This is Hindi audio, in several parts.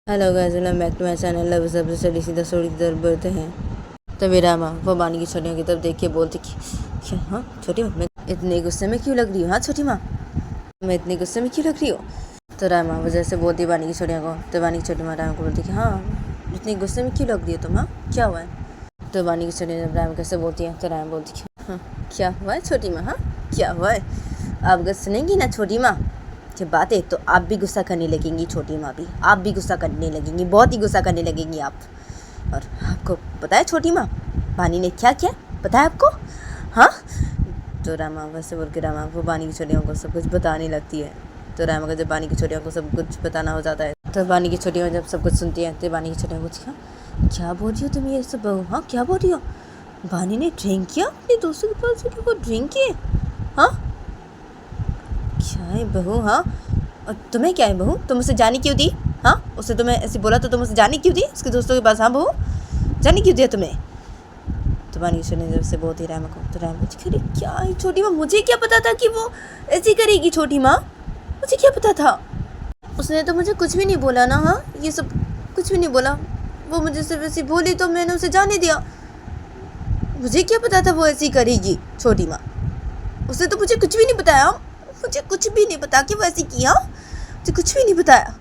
Hello guys, welcome back to my channel. Love सब स्टडी सीधा स्टोरी की तरफ बढ़ते हैं। तभी रामा वो बानी की छोटियों की तरफ देख के बोलती कि क्या, हाँ छोटी माँ, मैं इतने गुस्से में क्यों लग रही हूँ? हाँ छोटी माँ, मैं इतने गुस्से में क्यों लग रही हूँ? तो रामा वो जैसे बोलती बानी की छोटियों को, तो बानी की छोटी माँ रामा को बोलती कि हाँ इतने गुस्से में क्यों लग रही हो तुम? हाँ क्या हुआ है? तो बानी की छोटी जब रामा कैसे बोलती है तो रामा बोलती है हाँ क्या हुआ है छोटी माँ? हाँ क्या हुआ है? आप अगर सुनेंगी ना छोटी माँ ये बातें तो आप भी गुस्सा करने लगेंगी। छोटी माँ भी, आप भी गुस्सा करने लगेंगी, बहुत ही गुस्सा करने लगेंगी आप। और आपको पता है छोटी माँ बानी ने क्या किया? पता है आपको? हाँ। तो रामा वैसे बोल के रामा वो बानी की छोटियों को सब कुछ बताने लगती है। तो रामा का जब बानी की छोटियों को सब कुछ बताना हो जाता है तो बानी की छोटियों जब सब कुछ सुनती है तो बानी की छोटियों को क्या बोल रही हो तुम ये सब बहू? हाँ क्या बोल रही हो? बानी ने ड्रिंक किया अपने दोस्तों के पास जाके? वो ड्रिंक किए? हाँ क्या है बहू? हाँ और तुम्हें क्या है बहू? तुम उसे जाने क्यों दी? हाँ उसे तुम्हें ऐसे बोला तो तुम उसे जाने क्यों दी उसके दोस्तों के पास? हाँ बहू जाने क्यों दिया तुम्हें? तो बानी ने जब से बहुत ही रैम को तो रैम अरे क्या है छोटी माँ, मुझे क्या पता था कि वो ऐसी करेगी? छोटी माँ मुझे क्या पता था? उसने तो मुझे कुछ भी नहीं बोला ना। हाँ ये सब कुछ भी नहीं बोला, वो मुझे सिर्फ ऐसी बोली तो मैंने उसे जाने दिया। मुझे क्या पता था वो ऐसी करेगी? छोटी माँ उसने तो मुझे कुछ भी नहीं बताया, मुझे कुछ भी नहीं पता कि वो ऐसी किया, मुझे कुछ भी नहीं बताया।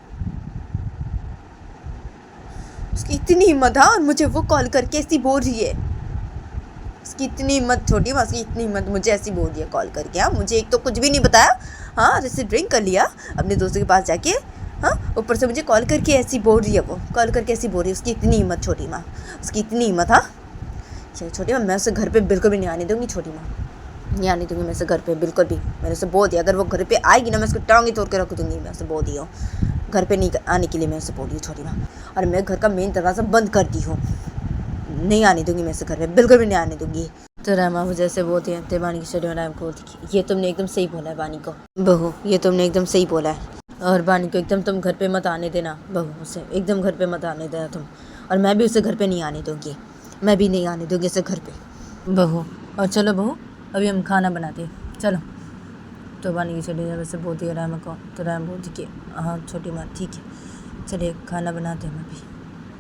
उसकी इतनी हिम्मत, हाँ और मुझे वो कॉल करके ऐसी बोल रही है। उसकी इतनी हिम्मत छोटी माँ, उसकी इतनी हिम्मत मुझे ऐसी बोल रही है कॉल करके। हाँ मुझे एक तो कुछ भी नहीं बताया, हाँ जैसे ड्रिंक कर लिया अपने दोस्तों के पास जाके, हाँ ऊपर से मुझे कॉल करके ऐसी बोल रही है। वो कॉल करके ऐसी बोल रही है, उसकी इतनी हिम्मत छोटी माँ, उसकी इतनी हिम्मत। हाँ छोटी माँ मैं उसे घर पे बिल्कुल भी नहीं आने दूंगी। छोटी माँ नहीं आने दूंगी मैं उसे घर पे बिल्कुल भी। मैंने उसे बोल दिया अगर वो घर पे आएगी ना मैं उसको टांगे तोड़ के रख दूंगी। मैं उसे बोल दी हूँ घर पे नहीं आने के लिए, मैं उसे बोल रही हूँ छोटी माँ। और मैं घर का मेन दरवाज़ा बंद कर दी हूँ, नहीं आने दूंगी मैं उसे घर पे, बिल्कुल भी नहीं आने दूंगी। तो रामा वो जैसे बोलती है तो बानी की छोटी राम को बोलती ये तुमने एकदम सही बोला है बानी को बहू, ये तुमने एकदम सही बोला है। और बानी को एकदम तुम घर पे मत आने देना बहू, उसे एकदम घर पे मत आने देना तुम। और मैं भी उसे घर पे नहीं आने दूंगी, मैं भी नहीं आने दूंगी उसे घर पे बहू। और चलो बहू अभी हम खाना बनाते हैं चलो। तो बानी की छोटी वैसे बोलती है रामा को, तो राम बोलती कि हाँ छोटी माँ ठीक है चलिए खाना बनाते हैं हम अभी,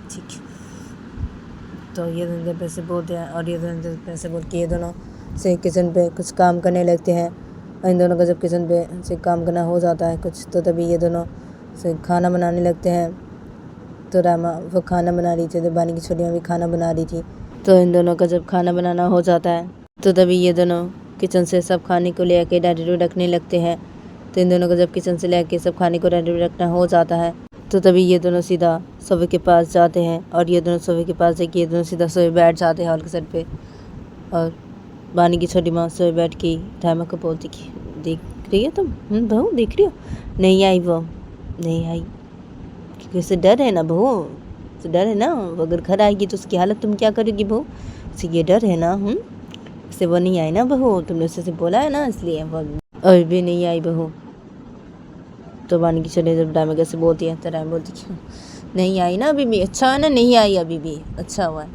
ठीक है। तो ये दोनों पैसे बोलते हैं और ये दोनों पैसे बोल के ये दोनों से किचन पे कुछ काम करने लगते हैं। और इन दोनों का जब किचन पे से काम करना हो जाता है कुछ तो तभी ये दोनों से खाना बनाने लगते हैं। तो रामा वो खाना बना रही थी तो बानी की छोटियाँ भी खाना बना रही थी। तो इन दोनों का जब खाना बनाना हो जाता है तो तभी ये दोनों किचन से सब खाने को ले आके डायरी में रखने लगते हैं। तो इन दोनों को जब किचन से ले आके सब खाने को डायरी में रखना हो जाता है तो तभी ये दोनों सीधा सोफे के पास जाते हैं। और ये दोनों सोफे के पास जाके ये दोनों सीधा सोए बैठ जाते हैं हॉल के सर पे। और बानी की छोटी माँ सोए बैठ के रामा को बोलती कि देख रही हो तुम? बहू देख रही हो? नहीं आई वो, नहीं आई क्योंकि उसे डर है ना बहू, उसे डर है ना, वो अगर घर आएगी तो उसकी हालत तुम क्या करोगी बहू? उसे ये डर है ना। उसे वो नहीं आई ना बहू, तुमने उसे बोला है ना, इसलिए वो और भी नहीं आई बहू। तो बानी की छोटी जब रामा कैसे बोलती है तो रामा बोलती क्यों नहीं आई ना अभी भी? अच्छा है ना नहीं आई अभी भी, अच्छा हुआ है।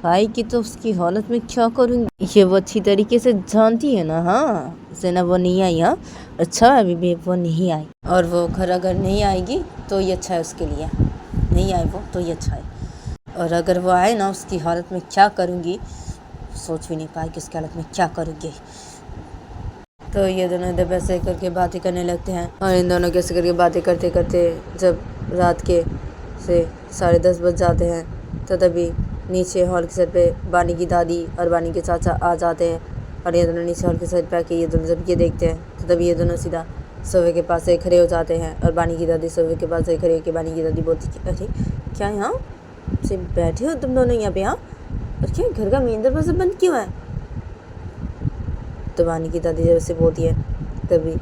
भाई की तो उसकी हालत में क्या करूँगी, ये वो अच्छी तरीके से जानती है ना। हाँ उसे ना वो नहीं आई, हाँ अच्छा है अभी भी वो नहीं आई। और वो घर अगर नहीं आएगी तो ये अच्छा है उसके लिए, नहीं आए वो तो ये अच्छा है। और अगर वो आए ना उसकी हालत में क्या करूँगी, सोच भी नहीं पाएगी उसकी हालत में क्या करूँगी। तो ये दोनों इधर ऐसे करके बातें करने लगते हैं। और इन दोनों कैसे करके बातें करते करते जब रात के से 10:30 बज जाते हैं तो तभी नीचे हॉल के सर पे बानी की दादी और बानी के चाचा आ जाते हैं। और ये दोनों नीचे हॉल के सर पे आके ये दोनों जब ये देखते हैं तो तभी ये दोनों सीधा सोफे के पास से खड़े हो जाते हैं। और बानी की दादी सोफे के पास से खड़े होकर बानी की दादी बोलती कि अरे क्या यहाँ से बैठे हो तुम दोनों यहाँ पे? यहाँ और क्या घर का मेन दरवाज़ा बंद क्यों है? तो बानी की दादी जब से बोलती है तभी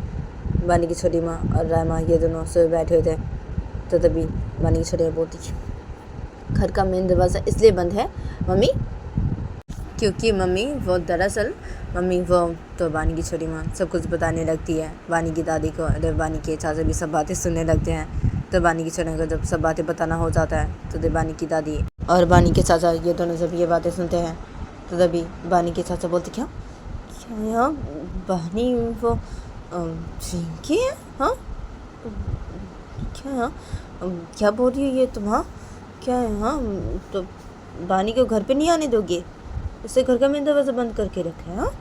बानी की छोटी माँ और रामा ये दोनों सोए बैठे हुए थे। तो तभी बानी की छोटी माँ बोलती है घर का मेन दरवाज़ा इसलिए बंद है मम्मी क्योंकि मम्मी वो दरअसल मम्मी वो तो बानी की छोटी माँ सब कुछ बताने लगती है बानी की दादी को। अरे बानी के चाचा भी सब बातें सुनने लगते हैं। तो बानी की छोटी को जब सब बातें बताना हो जाता है तो बानी की दादी और बानी के चाचा ये दोनों जब ये बातें सुनते हैं तो तभी बानी के चाचा बोलते क्या यहाँ बहनी वो रिंकी है? हाँ क्या यहाँ क्या बोल रही हो ये तुम? हाँ क्या है? हाँ तो बानी को घर पे नहीं आने दोगे? उसे घर का मैंने दरवाज़ा बंद करके रखा है। हाँ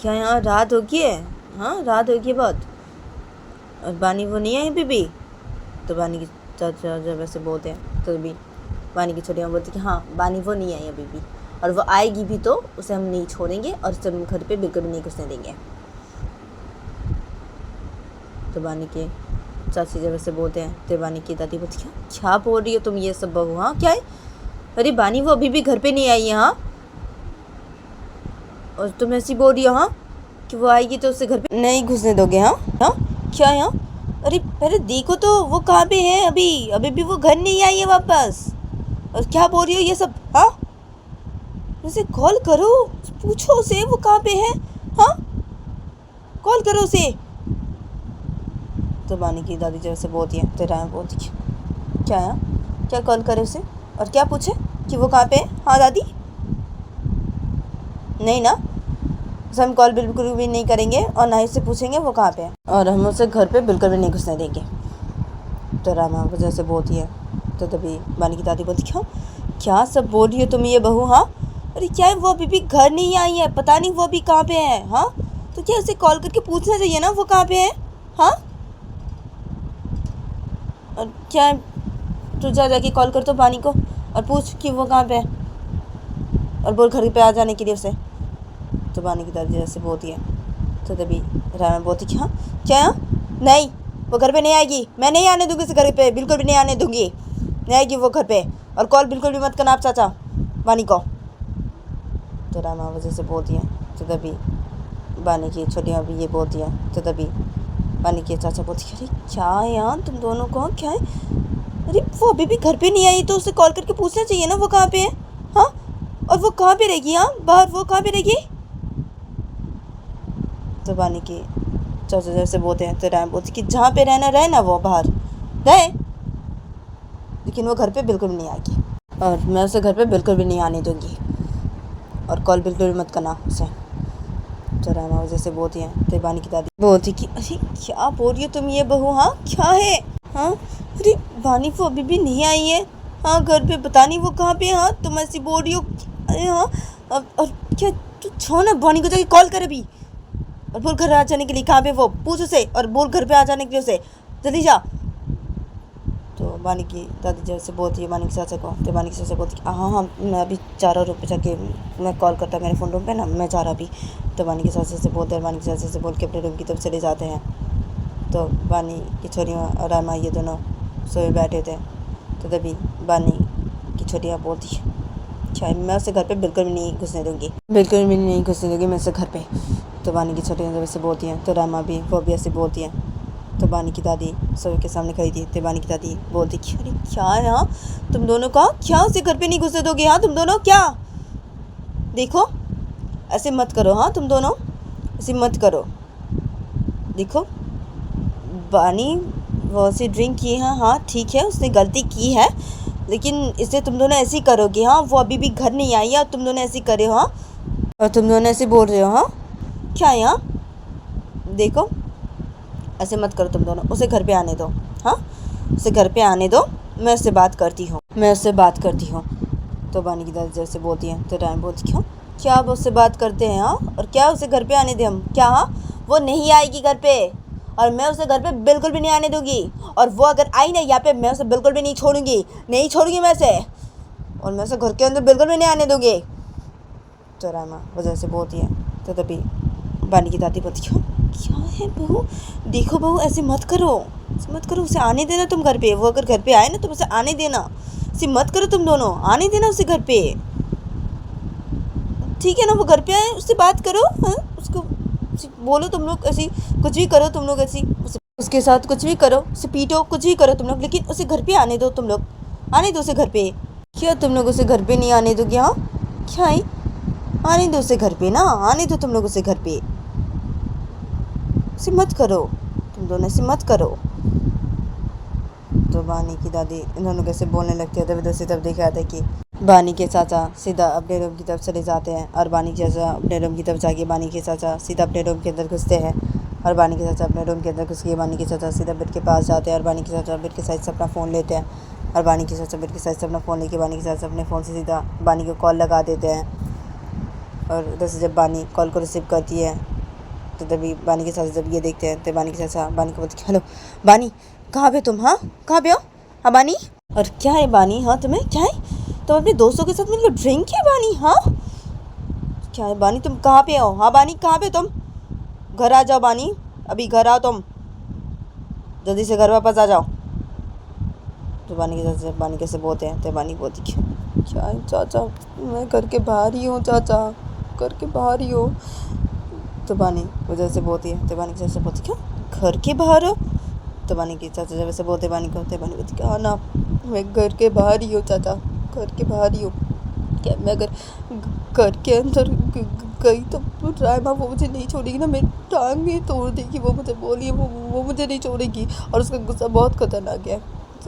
क्या यहाँ रात हो गई है? हाँ रात हो गई बहुत, और बानी वो नहीं आई बीबी? तो बानी की चाचा जब ऐसे बोलते हैं तो भी बानी की छोटियाँ बोलती कि हाँ बानी वो नहीं आई अभी भी, और वो आएगी भी तो उसे हम नहीं छोड़ेंगे और उसे हम घर पे बिल्कुल भी नहीं घुसने देंगे। तो बानी के चाची जब ऐसे बोलते हैं तो बानी की दादी बोलती क्या क्या बोल रही हो तुम ये सब बहू? हाँ क्या है? अरे बानी वो अभी भी घर पे नहीं आई है। हाँ और तुम ऐसी बोल रही हो हाँ कि वो आएगी तो उसे घर पे नहीं घुसने दोगे? हाँ हाँ क्या है? हाँ अरे पहले देखो तो वो कहाँ पे है? अभी अभी भी वो घर नहीं आई है वापस, और क्या बोल रही हो ये सब? हाँ उसे कॉल करो, पूछो उसे वो कहाँ पे है। हाँ कॉल करो उसे। तो बानी की दादी जैसे बोलती है तो राय बोलती है क्या है? क्या कॉल करे उसे और क्या पूछे कि वो कहाँ पे है? हाँ दादी नहीं ना, उसे हम कॉल बिल्कुल भी नहीं करेंगे और ना ही से पूछेंगे वो कहाँ पे है, और हम उसे घर पे बिल्कुल भी नहीं घुसने देंगे। तो रामा वजह से बोलती है तो तभी बानी की दादी बोलती क्यों क्या सब बोल रही हो तुम ये बहू? हाँ अरे क्या है वो अभी भी घर नहीं आई है, पता नहीं वो अभी कहाँ पे है। हाँ तो क्या उसे कॉल करके पूछना चाहिए ना वो कहाँ पे है। हाँ और क्या तू जा जाके कॉल कर तो बानी को और पूछ कि वो कहाँ पे है, और बोल घर पे आ जाने के लिए उसे। तो बानी की दादी जैसे बोलती है तो तभी रामा बोलती कि हाँ क्या है? नहीं वो घर पे नहीं आएगी, मैं नहीं आने दूंगी उसे घर पे, बिल्कुल भी नहीं आने दूंगी, नहीं आएगी वो घर पे, और कॉल बिल्कुल भी मत करना आप चाचा बानी को। तो रामा वजह से बोलती है तो तभी बानी की छोटियाँ भी ये बोलती है तो तभी बानी के चाचा बोलती है अरे क्या है यार तुम दोनों को क्या है? अरे वो अभी भी घर पे नहीं आई तो उसे कॉल करके पूछना चाहिए ना वो कहाँ पे है। हाँ और वो कहाँ पे रहेगी? हाँ बाहर वो कहाँ पे रहेगी? तो बानी की चाचा जैसे बोलते हैं तो राम बोलती कि जहाँ पे रहना रहे ना वो बाहर रहे, लेकिन वो घर पे बिल्कुल भी नहीं आएगी, और मैं उसे घर पे बिल्कुल भी नहीं आने दूंगी, और कॉल बिल्कुल भी मत करना उसे। तो रामा जैसे बोलती हैं तो बानी की दादी बोलती कि अरे क्या बोल रही हो तुम ये बहू? हाँ क्या है? हाँ अरे बानी वो अभी भी नहीं आई है। हाँ घर पे पता नहीं वो कहाँ पे है। हाँ तुम ऐसी बोल रही हो? अरे हाँ और क्या तू छोड़ ना, बानी को जाके कॉल कर अभी और बोल घर आ जाने के लिए, कहाँ पे वो पूछ उसे, और बोल घर पे आ जाने के लिए उसे, जल्दी जा। तो बानी की दादी जैसे बोलती है बानी के चाचा को, तो बानी के चाचा बोलती है हाँ हाँ मैं अभी जा रहा रूम पे जाके मैं कॉल करता मेरे फ़ोन रूम पे ना, मैं जा रहा अभी। तो बानी के चाचा से बोलते हैं, बानी के चाचा से बोल के अपने रूम की तरफ चले जाते हैं। तो बानी की छोरियाँ और रामा ये दोनों सोए बैठे थे। तो तभी बानी की छोटियाँ बोलती है अच्छा मैं उसे घर पे बिल्कुल भी नहीं घुसने दूँगी, बिल्कुल भी नहीं घुसने दूँगी मैं उसे घर पे। तो बानी की छोटियाँ जब ऐसे बोलती हैं तो रामा भी वो भी ऐसे बोलती हैं। तो बानी की दादी सोए के सामने खड़ी थी, तो बानी की दादी बोलती कि अरे क्या है? हाँ तुम दोनों का क्या उसे घर पे नहीं घुसने दोगे? हाँ तुम दोनों क्या देखो ऐसे मत करो। हाँ तुम दोनों ऐसे मत करो, देखो बानी वो से ड्रिंक की है, हाँ ठीक है उसने गलती की है, लेकिन इससे तुम दोनों ऐसे ही करोगे। हाँ वो अभी भी घर नहीं आई है और तुम दोनों ऐसे करे हो। हाँ और तुम दोनों ऐसे बोल रहे हो। हाँ क्या है? हाँ देखो ऐसे मत करो तुम दोनों, उसे घर पे आने दो। हाँ उसे घर पे आने दो, मैं उससे बात करती हूँ, मैं उससे बात करती हूँ। तो बानी की दादी जैसे बोलती हैं तो रानी बोलती क्यों क्या आप उससे बात करते हैं? हाँ और क्या उसे घर पे आने दें हम क्या? हाँ वो नहीं आएगी घर पे, और मैं उसे घर पे बिल्कुल भी नहीं आने दूंगी, और वो अगर आई ना यहाँ पे मैं उसे बिल्कुल भी नहीं छोड़ूंगी, नहीं छोड़ूंगी मैं उसे, और मैं उसे घर के अंदर बिल्कुल भी नहीं आने दूंगी। तो रामा वजह से बोलती है तो तभी बानी की दादी बोलती क्यों क्या है बहू? देखो बहू ऐसे मत करो, ऐसे मत करो, उसे आने देना तुम घर पे, वो अगर घर पे आए ना तुम उसे आने देना, ऐसे मत करो तुम दोनों, आने देना उसे घर पे, ठीक है ना? वो घर पे आए उससे बात करो। हाँ उसको बोलो तुम लोग ऐसी कुछ भी करो तुम लोग, ऐसी उसके साथ कुछ भी करो, उसे पीटो कुछ भी करो तुम लोग, लेकिन उसे घर पे आने दो तुम लोग, आने दो उसे घर पे। क्या तुम लोग उसे घर पे नहीं आने दोगे? हाँ क्या है? आने दो उसे घर पे ना, आने दो तुम लोग उसे घर पे, ऐसे मत करो तुम दोनों, ऐसे मत करो। तो बानी की दादी इन दोनों कैसे बोलने लगती है, तब इधर से तब देखा जाता है कि बानी के चाचा सीधा अपने रूम की तरफ चले जाते हैं, और बानी के चाचा अपने रूम की तरफ जाके बानी के चाचा सीधा अपने रूम के अंदर घुसते हैं और बानी के चाचा अपने रूम के अंदर घुस गए। बानी के चाचा सीधा बेड के पास जाते हैं और बानी के चाचा बेड के साइड से अपना फ़ोन लेते हैं और बानी के चाचा बेड के साइड से अपना फ़ोन लेके बानी के चाचा अपने फ़ोन से सीधा बानी को कॉल लगा देते हैं। और उधर से जब बानी कॉल को रिसीव करती है तो तभी बानी के चाचा जब ये देखते हैं तो बानी के चाचा बानी को बोलते हेलो बानी, कहाँ पे तुम? हाँ, कहाँ पे हो? हाँ बानी, और क्या है बानी? हाँ तुम्हें क्या है? तुम अपने दोस्तों के साथ मिलकर ड्रिंक किया बानी? हाँ क्या है बानी, तुम कहाँ पे हो? हाँ बानी, कहाँ पे तुम? घर आ जाओ बानी, अभी घर आओ, तुम जल्दी से घर वापस आ जाओ। तो बानी के चाचा बानी कैसे बोलते हैं तो बानी बोलती क्या है चाचा, मैं घर के बाहर ही हूँ चाचा, घर के बाहर ही हूँ। तो बानी वजह से बोलती है तो बानी के चाचा बोलती क्या घर के बाहर हो? तो बानी के चाचा जब ऐसे बोलते बानी को तो बानी बोलती हाँ ना, मैं घर के बाहर ही हूँ चाचा, घर के बाहर ही हूँ। क्या मैं अगर घर के अंदर गई तो रायमा वो मुझे नहीं छोड़ेगी ना, मेरी टांग भी तोड़ देगी। वो मुझे बोली वो मुझे नहीं छोड़ेगी और उसका गुस्सा बहुत खतरनाक है,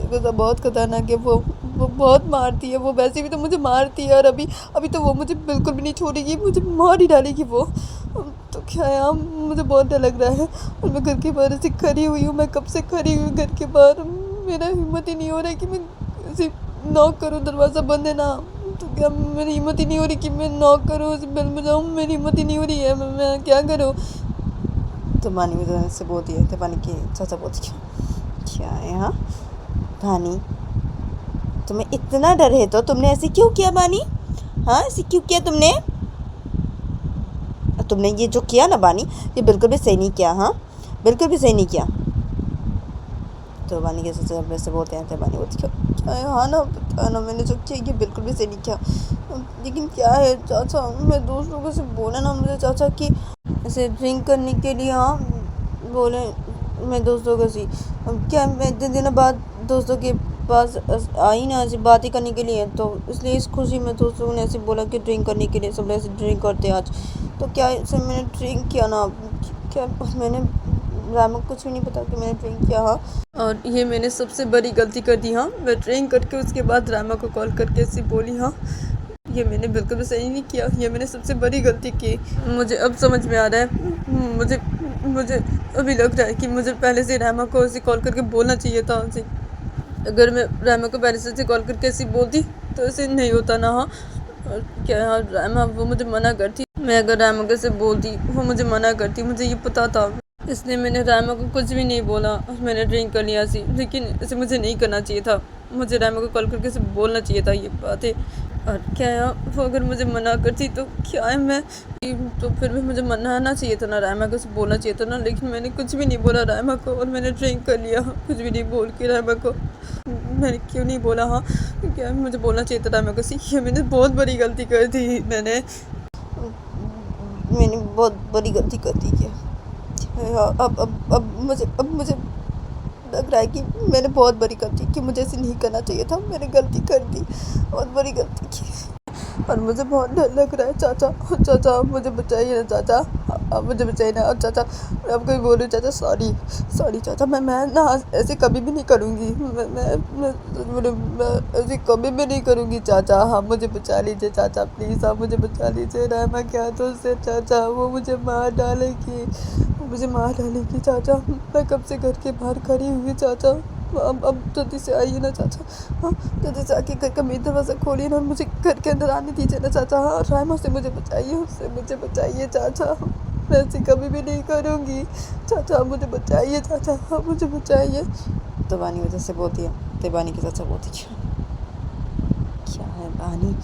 गुस्सा बहुत खतरनाक है। वो बहुत मारती है, वो वैसे भी तो मुझे मारती है और अभी तो वो मुझे बिल्कुल भी नहीं छोड़ेगी, मुझे मार ही डालेगी वो। तो क्या है, मुझे बहुत डर लग रहा है और मैं घर के बाहर ऐसे खड़ी हुई हूँ, मैं कब से खड़ी हुई हूँ घर के बाहर, मेरा हिम्मत ही नहीं हो रहा है कि मैं ऐसे नॉक करूँ, दरवाज़ा बंद है ना। तो क्या मेरी हिम्मत ही नहीं हो रही कि मैं नॉक करूँ, बेल बजाऊँ, मेरी हिम्मत ही नहीं हो रही है, मैं क्या करूँ। तो बानी मुझे से बोलती है तो बानी की चाचा बोलती क्या है हाँ बानी, तुम्हें इतना डर है तो तुमने ऐसे क्यों किया बानी? हाँ ऐसे क्यों किया तुमने? तुमने ये जो किया ना बानी, ये बिल्कुल भी सही नहीं किया। हाँ बिल्कुल भी सही नहीं किया। तो बानी के चाचा वैसे बोलते हैं तो बानी बोलती क्या है हाँ ना, पता ना मैंने जो किया ये बिल्कुल भी सही नहीं किया, लेकिन क्या है चाचा, मैं दोस्तों को से बोला ना मुझे चाचा कि ऐसे ड्रिंक करने के लिए, हाँ बोले मैं दोस्तों को सी क्या मैं इतने दिनों बाद दोस्तों के पास आई ना ऐसी बातें करने के लिए, तो इसलिए इस खुशी में दोस्तों ने ऐसे बोला कि ड्रिंक करने के लिए सब ऐसे ड्रिंक करते हैं आज। तो क्या ऐसे मैंने ड्रिंक किया ना, क्या मैंने रामा कुछ भी नहीं पता कि मैंने ड्रिंक किया। हाँ और ये मैंने सबसे बड़ी गलती कर दी। हाँ मैं ड्रिंक करके उसके बाद रामा को कॉल करके ऐसी बोली। हाँ ये मैंने बिल्कुल भी सही नहीं किया, ये मैंने सबसे बड़ी गलती की। मुझे अब समझ में आ रहा है, मुझे अभी लग रहा है कि मुझे पहले से रामा को ऐसे कॉल करके बोलना चाहिए था। ऐसे अगर मैं रामा को पहले से कॉल करके ऐसी बोलती तो ऐसे नहीं होता ना। हाँ और क्या हाँ रामा वो मुझे मना करती, मैं अगर रामा को ऐसे बोलती वो मुझे मना करती, मुझे ये पता था, इसलिए मैंने रामा को कुछ भी नहीं बोला और मैंने ड्रिंक कर लिया सी। लेकिन इसे मुझे नहीं करना चाहिए था, मुझे रामा को कॉल करके इसे बोलना चाहिए था ये बातें। और क्या है वो अगर मुझे मना करती तो क्या है मैं, तो फिर भी मुझे मनाना चाहिए था ना, रामा को उसे बोलना चाहिए था ना। लेकिन मैंने कुछ भी नहीं बोला रामा को और मैंने ड्रिंक कर लिया, कुछ भी नहीं बोल के रामा को। मैंने क्यों नहीं बोला? हाँ क्या मुझे बोलना चाहिए था रामा को सी, ये मैंने बहुत बड़ी गलती कर दी, मैंने बहुत बड़ी गलती कर दी है। अब मुझे लग रहा है कि मैंने बहुत बड़ी गलती की, मुझे ऐसे नहीं करना चाहिए था, मैंने गलती कर दी, बहुत बड़ी गलती की और मुझे बहुत डर लग रहा है। चाचा आप मुझे बचाइए ना चाचा, आप मुझे बचाइए ना। अब चाचा मैं आपको बोल रही हूँ चाचा, सॉरी चाचा, मैं ना ऐसे कभी भी नहीं करूँगी, मैं ऐसे कभी भी नहीं करूँगी चाचा, हाँ मुझे बचा लीजिए चाचा, प्लीज़ आप मुझे बचा लीजिए। रामा क्या तो उससे चाचा, वो मुझे मार डालेगी, चाचा, मैं कब से घर के बाहर खड़ी हुई चाचा, अब जल्दी से आइए ना चाचा, हाँ जल्दी से आके घर का मेन दरवाज़ा खोलिए ना और मुझे घर के अंदर आने दीजिए ना चाचा। हाँ रायमा से मुझे बचाइए, उससे मुझे बचाइए चाचा, मैं ऐसे कभी भी नहीं करूँगी चाचा, मुझे बचाइए चाचा, हाँ मुझे बचाइए। तो बानी वजह से बोलती है तो बानी की चाचा बोलती क्या है बानी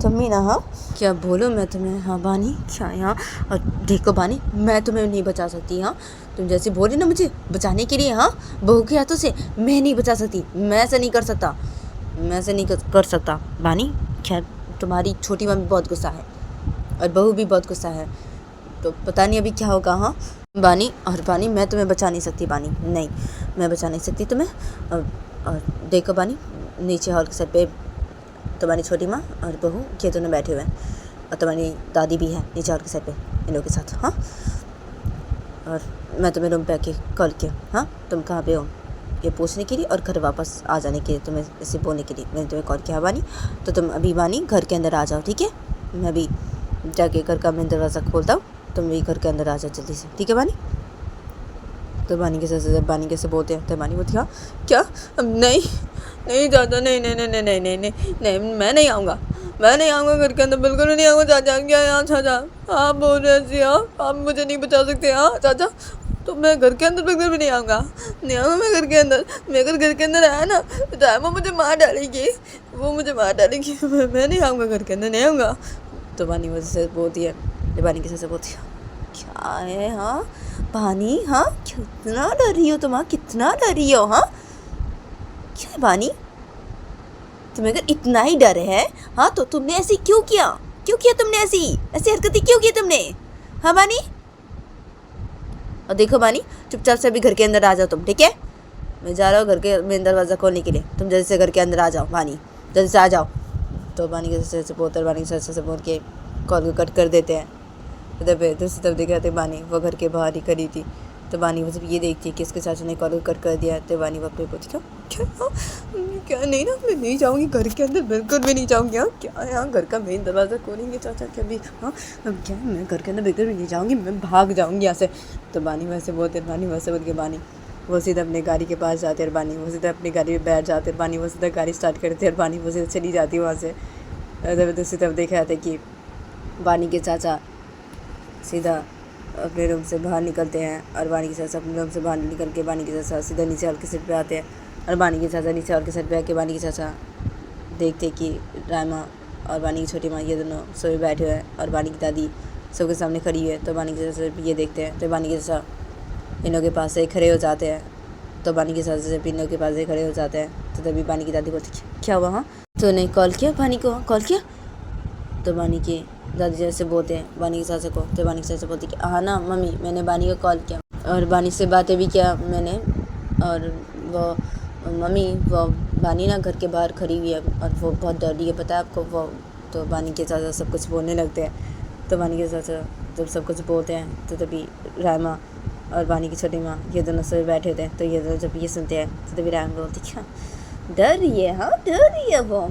तुम्हें ना, हाँ क्या बोलो मैं तुम्हें, हाँ बानी क्या है, हाँ और देखो बानी मैं तुम्हें नहीं बचा सकती। हाँ तुम जैसे बोली ना मुझे बचाने के लिए, हाँ बहू के हाथों से मैं नहीं बचा सकती, मैं ऐसा नहीं कर सकता, मैं ऐसे नहीं कर सकता बानी। खैर तुम्हारी छोटी मम्मी बहुत गुस्सा है और बहू भी बहुत गुस्सा है, तो पता नहीं अभी क्या होगा। हाँ बानी और बानी मैं तुम्हें बचा नहीं सकती बानी, नहीं मैं बचा नहीं सकती तुम्हें। और देखो बानी नीचे हॉल के साइड पे तुम्हारी छोटी माँ और बहू ये दोनों बैठे हुए हैं और तुम्हारी दादी भी है नीचे हॉल के साइड पे इन लोगों के साथ। हाँ और मैं तुम्हें रूम पे आके कॉल किया, हाँ तुम कहाँ पे हो ये पूछने के लिए और घर वापस आ जाने के लिए, तुम्हें इसे बोलने के लिए मैंने तुम्हें कॉल किया बानी। तो तुम अभी बानी घर के अंदर आ जाओ, ठीक है? मैं अभी जाके घर का मेन दरवाज़ा खोलता हूँ, तुम भी घर के अंदर आ जाओ जल्दी से, ठीक है बानी? तो बानी के साथ जब बानी कैसे बोलते हैं तो बानी बोलती हाँ क्या नहीं नहीं चाचा नहीं नहीं नहीं नहीं नहीं नहीं नहीं नहीं मैं नहीं आऊँगा घर के अंदर बिल्कुल भी नहीं आऊँगा चाचा। क्या यहाँ चाचा आप बोल रहे ऐसी आप मुझे नहीं बचा सकते हाँ चाचा। तो मैं घर के अंदर बिल्कुल भी नहीं आऊँगा मैं घर के अंदर। मैं अगर घर के अंदर आया ना तो वो मुझे मार डालेगी मैं नहीं आऊँगा घर के अंदर नहीं आऊँगा। तो बानी वजह से बोलती है बानी के साथ बोलती है क्या है हाँ बानी हाँ कितना डर रही हो तुम हाँ कितना डर रही हो हाँ क्या है बानी तुम्हें अगर इतना ही डर है हाँ तो तुमने ऐसी क्यों किया तुमने ऐसी हरकतें क्यों की तुमने हाँ बानी। और देखो बानी चुपचाप से अभी घर के अंदर आ जाओ तुम ठीक है। मैं जा रहा हूँ घर के मेन दरवाज़ा खोलने के लिए तुम जल्दी से घर के अंदर आ जाओ बानी जल्दी से आ जाओ। तो बानी के से बोलते बानी से बोल के कॉल को कट कर देते हैं। दूसरी तरफ दिखाते बानी वो घर के बाहर ही खड़ी थी। तो बानी वो सब ये देखती है कि इसके चाचा ने कॉल को कट कर दिया। तो बानी वो अपने बोलती क्या नहीं ना मैं नहीं जाऊँगी घर के अंदर बिल्कुल भी नहीं जाऊँगी हाँ क्या यहाँ घर का मेन दरवाज़ा खोलेंगे चाचा क्या भी हाँ क्या मैं घर के अंदर बिल्कुल भी नहीं जाऊँगी मैं भाग जाऊँगी यहाँ से। तो बानी वैसे बोलते बानी वैसे बोल के बानी वो सीधा अपने गाड़ी के पास जाते और बानी वो सीधा अपनी गाड़ी में बैठ जाते और बानी वो सीधा गाड़ी स्टार्ट करते और बानी वो सीधा चली जाती वहाँ से। दूसरी तरफ देखा जाता है कि बानी के चाचा सीधा अपने रूम से बाहर निकलते हैं और बानी के चाचा अपने रूम से बाहर निकल के बानी के चाचा सीधा नीचे हल्के सेट पे आते हैं और बानी के चाचा नीचे हल्के सेट पे आके बानी के चाचा देखते कि रायमा और बानी की छोटी माँ ये दोनों सोए बैठे हुए हैं और बानी की दादी सबके सामने खड़ी हुई है। तो बानी के चाचा ये देखते हैं तो बानी के चाचा इन लोगों के पास से खड़े हो जाते हैं। तो बानी के चाचा जब इन लोगों के पास से खड़े हो जाते हैं तो तभी बानी की दादी बोलती क्या हुआ हाँ तूने कॉल किया बानी को कॉल किया। तो बानी की दादी जैसे बोलते हैं बानी के चाचा को। तो बानी के चाचा बोलती कि हाँ ना मम्मी मैंने बानी को कॉल किया और बानी से बातें भी किया मैंने और वो मम्मी वो बानी ना घर के बाहर खड़ी हुई है और वो बहुत डर रही है पता है आपको वो। तो बानी के चाचा सब कुछ बोलने लगते हैं। तो बानी के चाचा जब सब कुछ बोलते हैं तो तभी रायमा और बानी की छोटी माँ ये दोनों सब बैठे थे। तो ये दोनों जब ये सुनते हैं तो तभी रायमा बोलती क्या डर रही है हाँ डर रही है वो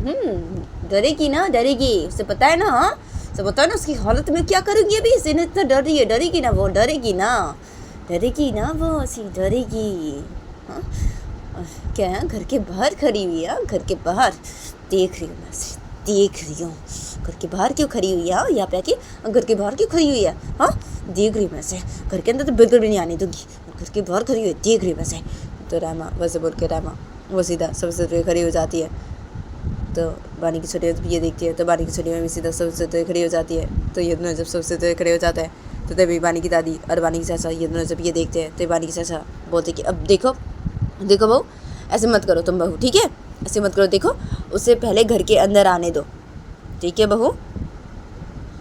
डरेगी ना डरेगी उसे पता है ना हाँ सब पता है ना उसकी हालत में क्या करूँगी अभी इसे इतना डर रही है डरेगी ना वो ऐसी डरेगी हाँ। क्या है घर के बाहर खड़ी हुई है घर के बाहर देख रही हूँ घर के बाहर क्यों खड़ी हुई है यहाँ पे आके घर के बाहर क्यों खड़ी हुई है हाँ देख रही हूँ मैं से घर के अंदर तो बिल्कुल भी नहीं आने दूंगी घर के बाहर खड़ी हुई है देख रही हूँ मैं से। तो रायमा वैसे बोल के रायमा वो सीधा सबसे खड़ी हो जाती है। तो बानी की छोटी ये देखती है तो बानी की छोटी भी सीधा सबसे खड़ी हो जाती है। तो ये दोनों जब सबसे खड़े हो जाता है तो तभी बानी की दादी और बानी की चाचा ये दोनों जब ये देखते हैं तो बानी की चाचा बोलते कि अब देखो बहू ऐसे मत करो तुम बहू ठीक है ऐसे मत करो देखो उससे पहले घर के अंदर आने दो ठीक है बहू।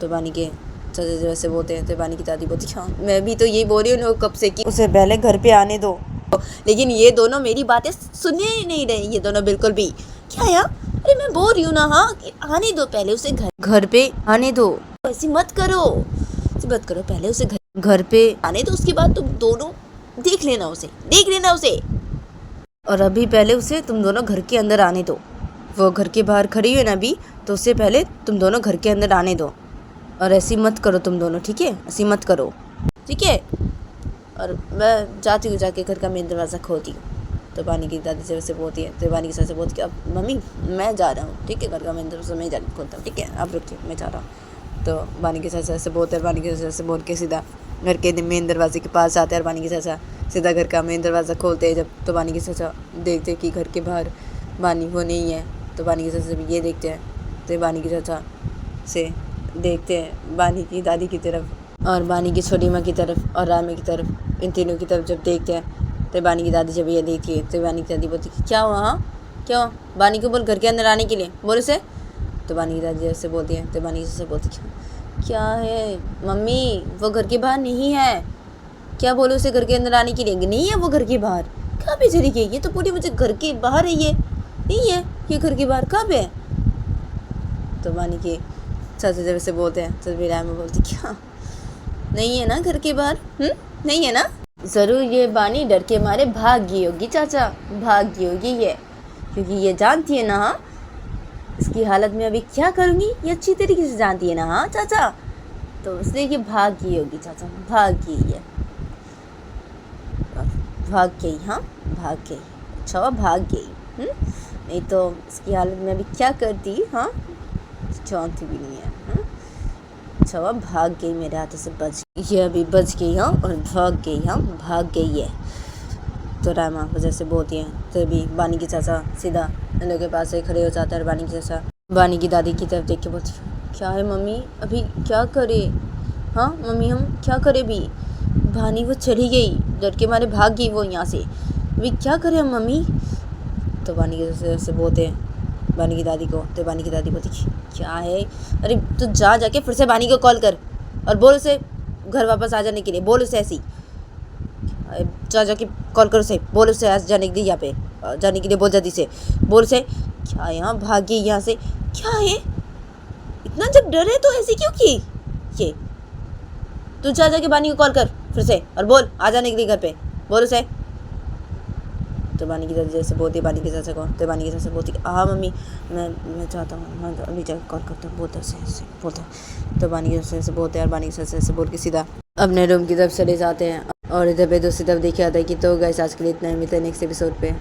तो बानी के चाचा जब ऐसे बोलते हैं तो बानी की दादी बोलती हाँ मैं भी तो यही बोल रही हूँ कब से कि उससे पहले घर पे आने दो लेकिन ये दोनों मेरी बातें सुनने ही नहीं रहे ये दोनों बिल्कुल भी। क्या यार अरे मैं बोल रही हूँ ना हाँ कि आने दो पहले उसे घर पे आने दो ऐसी मत करो पहले उसे घर पे आने दो उसके बाद तुम दोनों देख लेना उसे और अभी पहले उसे तुम दोनों घर के अंदर आने दो। वो घर के बाहर खड़ी है ना अभी तो उससे पहले तुम दोनों घर के अंदर आने दो और ऐसी मत करो तुम दोनों ठीक है ऐसी मत करो ठीक है। और मैं जाती हूँ जाके घर का मेन दरवाज़ा खोलती हूँ। तो बानी की दादी से वैसे बोलती है तो बानी की सास बोलती है अब मम्मी मैं जा रहा हूँ ठीक है घर का मेन दरवाज़ा मैं जाके खोलता हूँ ठीक है आप रुकिए मैं जा रहा हूँ। तो बानी के सास ऐसे बोलते हैं बानी के सास ऐसे बोल के सीधा घर के मेन दरवाजे के पास आते हैं और बानी के चाचा सीधा घर का मेन दरवाज़ा खोलते हैं। जब तो बानी के चाचा देखते कि घर के बाहर बानी वो नहीं है तो बानी के चाचा भी ये देखते हैं। तो बानी के चाचा से देखते हैं बानी की दादी की तरफ और बानी की छोटी माँ की तरफ और रामे की तरफ इन तीनों की तरफ जब देखते हैं तो बानी की दादी जब ये देखती है तो बानी की दादी बोलती क्या हुआ हाँ क्या हुआ बानी को बोल घर के अंदर आने के लिए बोल उसे। तो बानी की दादी ऐसे बोलती है तो बानी की चाचा बोलती क्या है मम्मी वो घर के बाहर नहीं है क्या बोलो उसे घर के अंदर आने के लिए नहीं है वो घर के बाहर कहाँ पे चली गई ये तो पूरी मुझे घर के बाहर है ये नहीं है ये घर के बाहर कहाँ पे है। तो बानी के चाचा जब ऐसे बोलते हैं तो भी रायमा बोलती क्या नहीं है ना घर के बाहर नहीं है ना ज़रूर ये बानी डर के मारे भाग गई होगी चाचा भाग गई होगी ये क्योंकि ये जानती है ना हाँ इसकी हालत में अभी क्या करूँगी ये अच्छी तरीके से जानती है ना हाँ चाचा तो इसलिए ये भाग गई होगी चाचा भाग गई है। भाग गई, हाँ भाग गई। अच्छा भाग गई, नहीं तो इसकी हालत में अभी क्या करती, हाँ जानती भी नहीं है। अच्छा भाग गई, मेरे हाथों से बच गई, ये अभी बच गई, हाँ और भाग गई, हाँ भाग गई है। तो रामा वजह से बोलती हैं, तभी बानी की चाचा सीधा इन लोगों के पास से खड़े हो जाता है। बानी की चाचा बानी की दादी की तरफ देख के बोलती, क्या है मम्मी, अभी क्या करे, हाँ मम्मी हम क्या करें अभी, बानी वो चली गई, डर के मारे भाग गई वो यहाँ से, अभी क्या करें हम मम्मी। तो बानी की चाचा से बोलते हैं बानी की दादी को, तो बानी की दादी बोलती क्या है, अरे तू जाके फिर से बानी को कॉल कर और बोल उसे घर वापस आ जाने के लिए, बोल उसे ऐसी, जाके कॉल कर उसे, बोल उसे आज जाने के लिए, यहाँ पे जाने के लिए बोल जल्दी से, बोल उसे क्या यहाँ भाग गई यहाँ से, क्या है इतना जब डर है तो ऐसी क्यों की, ये तू जाके बानी को कॉल कर फिर से और बोल आ जाने के लिए घर पे, बोल उसे। तो बानी की दादी जैसे बोलती है बानी के चाचा को, तो बानी के चाचा बोलती हाँ मम्मी मैं चाहता हूँ, मैं अभी जाकर कॉल करता हूँ, बोलता ऐसे बोलता। तो बानी के चाचा से बोलते हैं और बानी के चाचा से बोल के सीधा अपने रूम की तरफ चले जाते हैं। और इधर पे दूसरी तरफ देखा जाता है कि तो गाइस आज के लिए इतना ही, मिलते हैं नेक्स्ट एपिसोड पे।